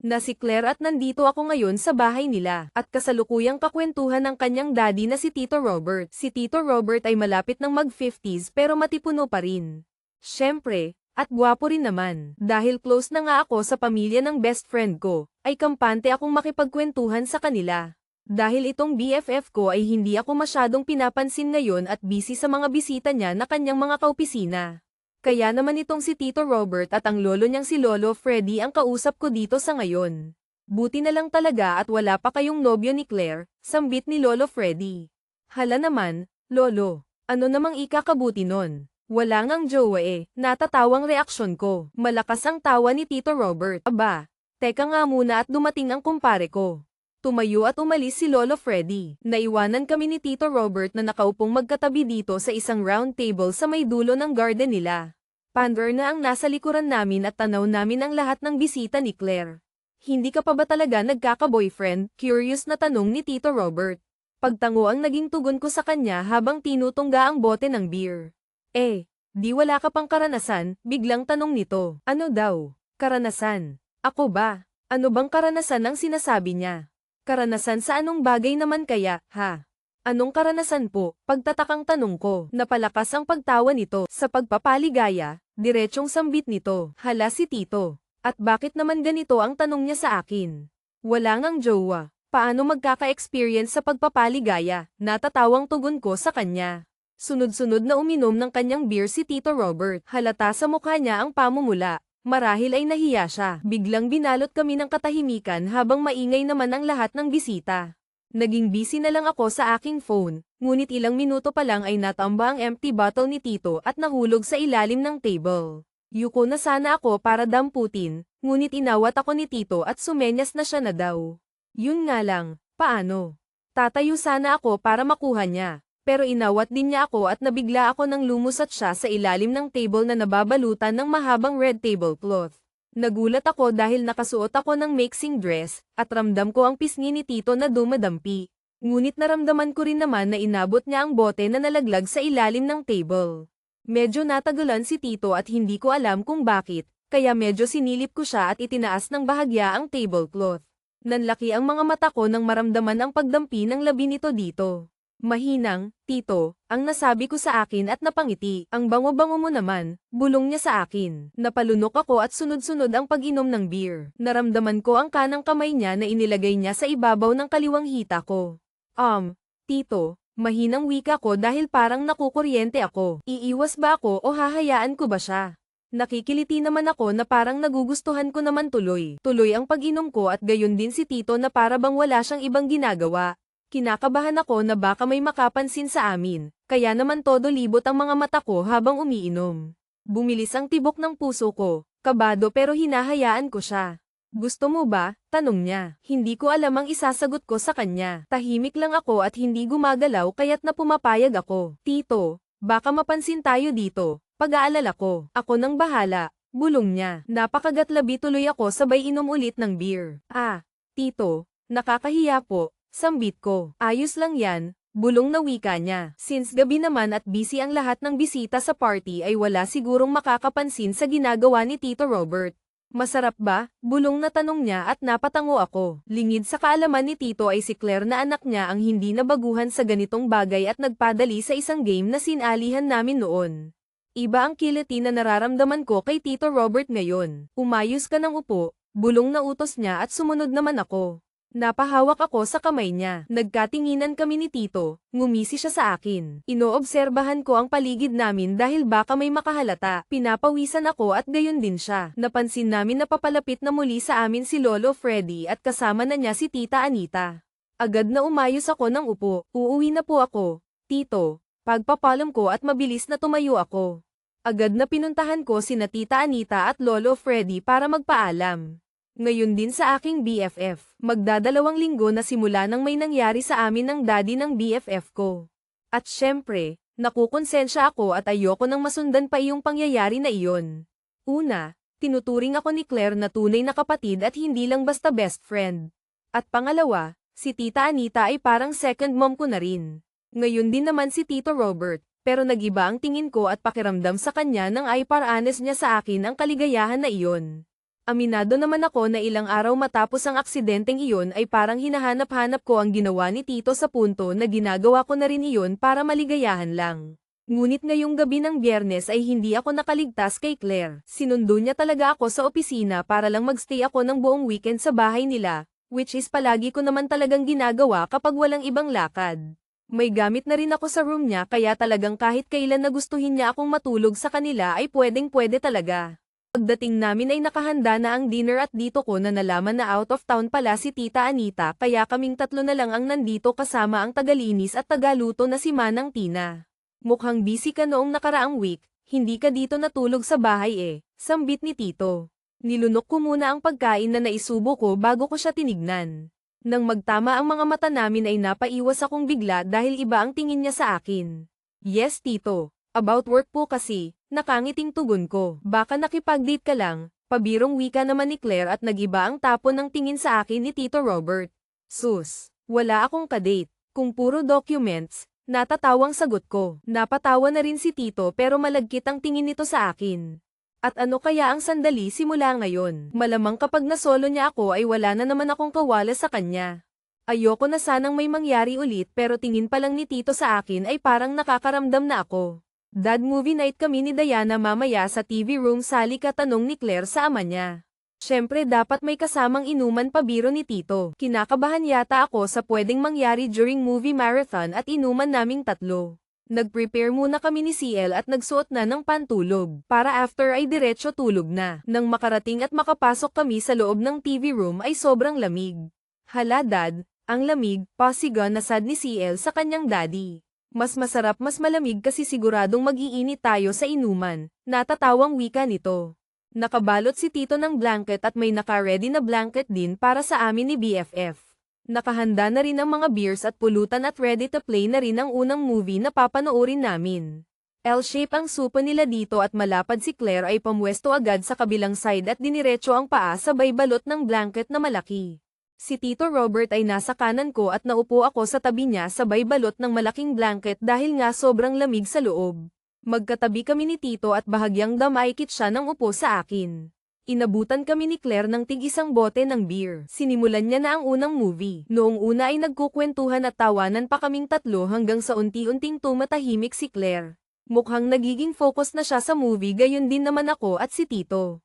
na si Claire at nandito ako ngayon sa bahay nila at kasalukuyang kakwentuhan ng kanyang daddy na si Tito Robert. Si Tito Robert ay malapit ng mag-50s pero matipuno pa rin. Siyempre, at gwapo rin naman. Dahil close na nga ako sa pamilya ng best friend ko, ay kampante akong makipagkwentuhan sa kanila. Dahil itong BFF ko ay hindi ako masyadong pinapansin ngayon at busy sa mga bisita niya na kanyang mga kaopisina. Kaya naman itong si Tito Robert at ang lolo niyang si Lolo Freddy ang kausap ko dito sa ngayon. Buti na lang talaga at wala pa kayong nobyo ni Claire, sambit ni Lolo Freddy. Hala naman, Lolo, ano namang ikakabuti nun? Wala ngang jowa natatawang reaksyon ko. Malakas ang tawa ni Tito Robert. Aba, teka nga muna at dumating ang kumpare ko. Tumayo at umalis si Lolo Freddy. Naiwanan kami ni Tito Robert na nakaupong magkatabi dito sa isang round table sa may dulo ng garden nila. Pander na ang nasa likuran namin at tanaw namin ang lahat ng bisita ni Claire. Hindi ka pa ba talaga nagkaka-boyfriend? Curious na tanong ni Tito Robert. Pagtango ang naging tugon ko sa kanya habang tinutungga ang bote ng beer. Di wala ka pang karanasan? Biglang tanong nito. Ano daw? Karanasan? Ako ba? Ano bang karanasan ang sinasabi niya? Karanasan sa anong bagay naman kaya, ha? Anong karanasan po? Pagtatakang tanong ko. Napalakas ang pagtawa nito. Sa pagpapaligaya, diretsyong sambit nito. Hala si Tito. At bakit naman ganito ang tanong niya sa akin? Wala ngang jowa. Paano magkaka-experience sa pagpapaligaya? Natatawang tugon ko sa kanya. Sunod-sunod na uminom ng kanyang beer si Tito Robert. Halata sa mukha niya ang pamumula. Marahil ay nahiya siya. Biglang binalot kami ng katahimikan habang maingay naman ang lahat ng bisita. Naging busy na lang ako sa aking phone, ngunit ilang minuto pa lang ay natamba ang empty bottle ni Tito at nahulog sa ilalim ng table. Yuko na sana ako para damputin, ngunit inawat ako ni Tito at sumenyas na siya na daw. Yun nga lang, paano? Tatayo sana ako para makuha niya, pero inawat din niya ako at nabigla ako nang lumusat siya sa ilalim ng table na nababalutan ng mahabang red tablecloth. Nagulat ako dahil nakasuot ako ng mixing dress, at ramdam ko ang pisngi ni Tito na dumadampi. Ngunit naramdaman ko rin naman na inabot niya ang bote na nalaglag sa ilalim ng table. Medyo natagalan si Tito at hindi ko alam kung bakit, kaya medyo sinilip ko siya at itinaas ng bahagya ang tablecloth. Nanlaki ang mga mata ko nang maramdaman ang pagdampi ng labi nito dito. Mahinang, Tito, ang nasabi ko sa akin at napangiti. Ang bango-bango mo naman, bulong niya sa akin. Napalunok ako at sunod-sunod ang pag-inom ng beer. Naramdaman ko ang kanang kamay niya na inilagay niya sa ibabaw ng kaliwang hita ko. Tito, mahinang wika ko dahil parang nakukuryente ako. Iiwas ba ako o hahayaan ko ba siya? Nakikiliti naman ako na parang nagugustuhan ko naman tuloy. Tuloy ang pag-inom ko at gayon din si Tito na para bang wala siyang ibang ginagawa. Kinakabahan ako na baka may makapansin sa amin, kaya naman todo libot ang mga mata ko habang umiinom. Bumilis ang tibok ng puso ko, kabado pero hinahayaan ko siya. Gusto mo ba? Tanong niya. Hindi ko alam ang isasagot ko sa kanya. Tahimik lang ako at hindi gumagalaw kaya't na pumapayag ako. Tito, baka mapansin tayo dito. Pag-aalala ko. Ako nang bahala. Bulong niya. Napakagatlabi tuloy ako sabay inom ulit ng beer. Tito, nakakahiya po. Sambit ko. Ayos lang yan, bulong na wika niya. Since gabi naman at busy ang lahat ng bisita sa party ay wala sigurong makakapansin sa ginagawa ni Tito Robert. Masarap ba? Bulong na tanong niya at napatango ako. Lingid sa kaalaman ni Tito ay si Claire na anak niya ang hindi nabaguhan sa ganitong bagay at nagpadali sa isang game na sinalihan namin noon. Iba ang kiliti na nararamdaman ko kay Tito Robert ngayon. Umayos ka ng upo, bulong na utos niya at sumunod naman ako. Napahawak ako sa kamay niya. Nagkatinginan kami ni Tito, ngumisi siya sa akin. Inoobserbahan ko ang paligid namin dahil baka may makahalata. Pinapawisan ako at gayon din siya. Napansin namin na papalapit na muli sa amin si Lolo Freddy at kasama na niya si Tita Anita. Agad na umayos ako ng upo. Uuwi na po ako, Tito. Pagpapalam ko at mabilis na tumayo ako. Agad na pinuntahan ko sina Tita Anita at Lolo Freddy para magpaalam. Ngayon din sa aking BFF, magdadalawang linggo na simula nang may nangyari sa amin ng daddy ng BFF ko. At syempre, nakukonsensya ako at ayoko nang masundan pa iyong pangyayari na iyon. Una, tinuturing ako ni Claire na tunay na kapatid at hindi lang basta best friend. At pangalawa, si Tita Anita ay parang second mom ko na rin. Ngayon din naman si Tito Robert, pero nag-iba ang tingin ko at pakiramdam sa kanya nang ay par-honest niya sa akin ang kaligayahan na iyon. Aminado naman ako na ilang araw matapos ang aksidenteng iyon ay parang hinahanap-hanap ko ang ginawa ni Tito sa punto na ginagawa ko na rin iyon para maligayahan lang. Ngunit ngayong gabi ng Biyernes ay hindi ako nakaligtas kay Claire. Sinundo niya talaga ako sa opisina para lang magstay ako ng buong weekend sa bahay nila, which is palagi ko naman talagang ginagawa kapag walang ibang lakad. May gamit na rin ako sa room niya kaya talagang kahit kailan na gustuhin niya akong matulog sa kanila ay pwedeng-pwede talaga. Pagdating namin ay nakahanda na ang dinner at dito ko na nalaman na out of town pala si Tita Anita kaya kaming tatlo na lang ang nandito kasama ang tagalinis at tagaluto na si Manang Tina. Mukhang busy ka noong nakaraang week, hindi ka dito natulog sa bahay sambit ni Tito. Nilunok ko muna ang pagkain na naisubo ko bago ko siya tinignan. Nang magtama ang mga mata namin ay napaiwas akong bigla dahil iba ang tingin niya sa akin. Yes Tito, about work po kasi, nakangiting tugon ko. Baka nakipag-date ka lang, pabirong wika naman ni Claire at nagiba ang tapon ng tingin sa akin ni Tito Robert. Sus, wala akong kadate, kung puro documents. Natatawang sagot ko. Napatawa na rin si Tito pero malagkit ang tingin nito sa akin. At ano kaya ang sandali simula ngayon? Malamang kapag nasolo niya ako ay wala na naman akong kawala sa kanya. Ayoko na sanang may mangyari ulit pero tingin pa lang ni Tito sa akin ay parang nakakaramdam na ako. Dad movie night kami ni Diana mamaya sa TV room sali ka tanong ni Claire sa ama niya. Siyempre dapat may kasamang inuman pabiro ni Tito. Kinakabahan yata ako sa pwedeng mangyari during movie marathon at inuman naming tatlo. Nag-prepare muna kami ni CL at nagsuot na ng pantulog, para after ay diretso tulog na. Nang makarating at makapasok kami sa loob ng TV room ay sobrang lamig. Hala dad, ang lamig, pasiga na sad ni CL sa kanyang daddy. Mas masarap mas malamig kasi siguradong mag-iinit tayo sa inuman, natatawang wika nito. Nakabalot si Tito ng blanket at may naka-ready na blanket din para sa amin ni BFF. Nakahanda na rin ang mga beers at pulutan at ready to play na rin ang unang movie na papanoorin namin. L-shape ang supa nila dito at malapad si Claire ay pamwesto agad sa kabilang side at diniretso ang paa sabay balot ng blanket na malaki. Si Tito Robert ay nasa kanan ko at naupo ako sa tabi niya sabay balot ng malaking blanket dahil nga sobrang lamig sa loob. Magkatabi kami ni Tito at bahagyang damaykit siya ng upo sa akin. Inabutan kami ni Claire ng tig-isang bote ng beer. Sinimulan niya na ang unang movie. Noong una ay nagkukwentuhan at tawanan pa kaming tatlo hanggang sa unti-unting tumatahimik si Claire. Mukhang nagiging focus na siya sa movie gayon din naman ako at si Tito.